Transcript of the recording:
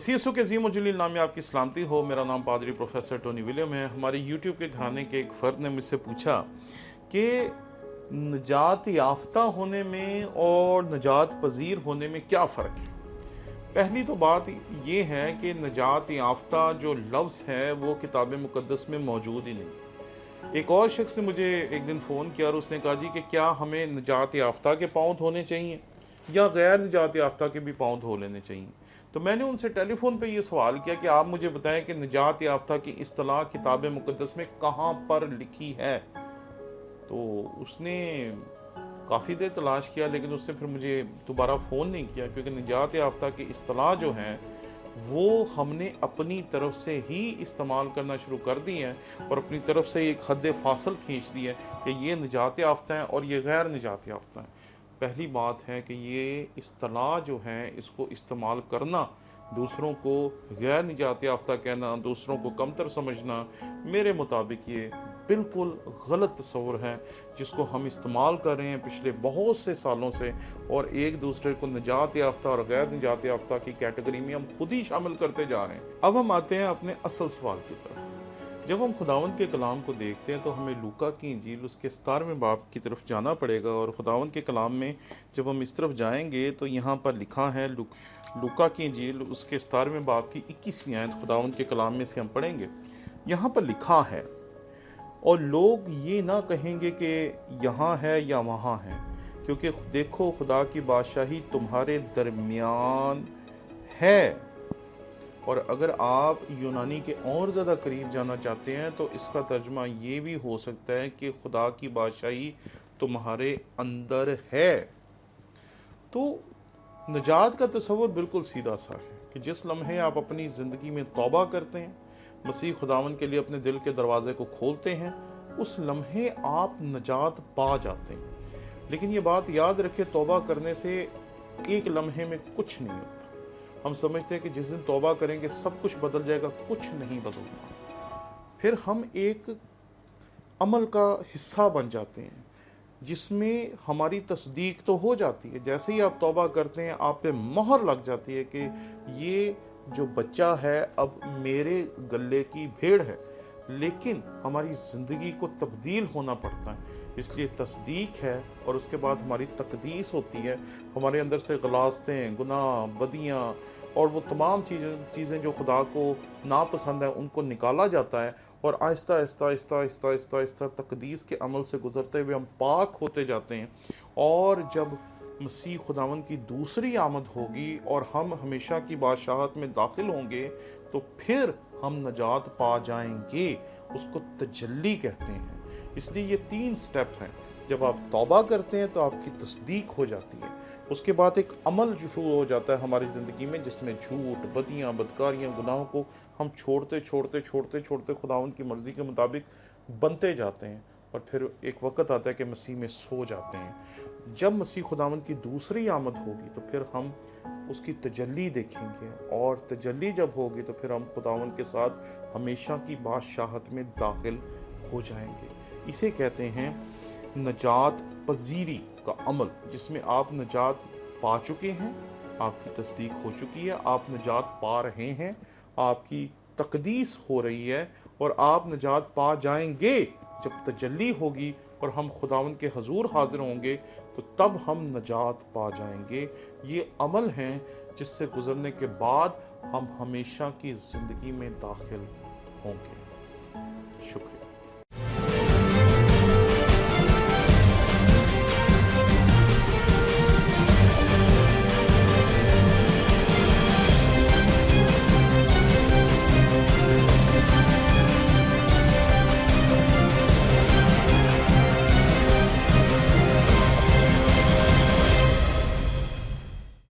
मसीह के अज़ीम जलील नाम में आपकी सलामती हो। मेरा नाम पादरी प्रोफेसर टोनी विलियम है। हमारे यूट्यूब के घराने के एक फ़र्द ने मुझसे पूछा कि निजात याफ्ता होने में और निजात पजीर होने में क्या फ़र्क है। पहली तो बात ये है कि निजात याफ्ता जो लफ्ज़ है वो किताब मुक़द्दस में मौजूद ही नहीं। एक और शख्स ने मुझे एक दिन फ़ोन किया और उसने कहा जी कि क्या हमें निजात याफ्ता के पाँव धोने चाहिए या गैर निजात याफ्ता के भी पाँव धो लेने चाहिए। तो मैंने उनसे टेलीफोन पे ये सवाल किया कि आप मुझे बताएं कि निजात याफ्ता की इस्तिलाह किताब मुक़द्दस में कहाँ पर लिखी है। तो उसने काफ़ी देर तलाश किया, लेकिन उसने फिर मुझे दोबारा फ़ोन नहीं किया, क्योंकि निजात याफ्ता की इस्तिलाह जो है वो हमने अपनी तरफ से ही इस्तेमाल करना शुरू कर दी है और अपनी तरफ से एक हद फासल खींच दी है कि ये निजात याफ्ता है और ये गैर निजात याफ्ता है। पहली बात है कि ये इस्तिलाह जो है इसको इस्तेमाल करना, दूसरों को गैर निजात याफ्ता कहना, दूसरों को कमतर समझना, मेरे मुताबिक ये बिल्कुल गलत तस्वुर है जिसको हम इस्तेमाल कर रहे हैं पिछले बहुत से सालों से, और एक दूसरे को निजात याफ्ता और गैर निजात याफ्ता की कैटेगरी में हम खुद ही शामिल करते जा रहे हैं। अब हम आते हैं अपने असल सवाल की तरफ। जब हम खुदावंद के कलाम को देखते हैं तो हमें लूका की इंजील उसके 17वें बाब की तरफ जाना पड़ेगा, और खुदावंद के कलाम में जब हम इस तरफ जाएंगे तो यहाँ पर लिखा है, लूका की इंजील उसके 17वें बाब की 21वीं आयत खुदावंद के कलाम में से हम पढ़ेंगे। यहाँ पर लिखा है, और लोग ये ना कहेंगे कि यहाँ है या वहाँ है, क्योंकि देखो खुदा की बादशाही तुम्हारे दरमियान है। और अगर आप यूनानी के और ज़्यादा करीब जाना चाहते हैं तो इसका तर्जुमा ये भी हो सकता है कि खुदा की बादशाही तुम्हारे अंदर है। तो निजात का तस्वुर बिल्कुल सीधा सा है कि जिस लम्हे आप अपनी ज़िंदगी में तौबा करते हैं, मसीह खुदावन के लिए अपने दिल के दरवाज़े को खोलते हैं, उस लम्हे आप निजात पा जाते हैं। लेकिन ये बात याद रखें, तौबा करने से एक लम्हे में कुछ नहीं होता। हम समझते हैं कि जिस दिन तौबा करेंगे सब कुछ बदल जाएगा, कुछ नहीं बदलता। फिर हम एक अमल का हिस्सा बन जाते हैं जिसमें हमारी तस्दीक तो हो जाती है। जैसे ही आप तौबा करते हैं आप पे मोहर लग जाती है कि ये जो बच्चा है अब मेरे गले की भेड़ है, लेकिन हमारी ज़िंदगी को तब्दील होना पड़ता है। इसलिए तस्दीक है और उसके बाद हमारी तकदीस होती है। हमारे अंदर से गलास्तें, गुनाह, बदियाँ और वो तमाम चीज़ें जो खुदा को नापसंद है उनको निकाला जाता है, और आहिस्ता आहिस्ता आहिस्ता आहिस्ता आहिस्ता आहिस्ता तकदीस के अमल से गुजरते हुए हम पाक होते जाते हैं। और जब मसीह खुदावन की दूसरी आमद होगी और हम हमेशा की बादशाहत में दाखिल होंगे तो फिर हम नजात पा जाएंगे। उसको तजल्ली कहते हैं। इसलिए ये 3 स्टेप हैं। जब आप तौबा करते हैं तो आपकी तस्दीक हो जाती है, उसके बाद एक अमल शुरू हो जाता है हमारी ज़िंदगी में जिसमें झूठ, बदियाँ, बदकारियाँ, गुनाहों को हम छोड़ते छोड़ते छोड़ते छोड़ते खुदावंद की मर्ज़ी के मुताबिक बनते जाते हैं, और फिर एक वक्त आता है कि मसीह में सो जाते हैं। जब मसीह खुदावंद की दूसरी आमद होगी तो फिर हम उसकी तजल्ली देखेंगे, और तजल्ली जब होगी तो फिर हम खुदावंद के साथ हमेशा की बादशाहत में दाखिल हो जाएंगे। इसे कहते हैं नजात पजीरी का अमल, जिसमें आप नजात पा चुके हैं, आपकी तस्दीक हो चुकी है, आप नजात पा रहे हैं, आपकी तकदीस हो रही है, और आप नजात पा जाएंगे जब तजल्ली होगी और हम खुदावंद के हजूर हाजिर होंगे, तो तब हम नजात पा जाएंगे। ये अमल हैं जिससे गुजरने के बाद हम हमेशा की ज़िंदगी में दाखिल होंगे। शुक्रिया।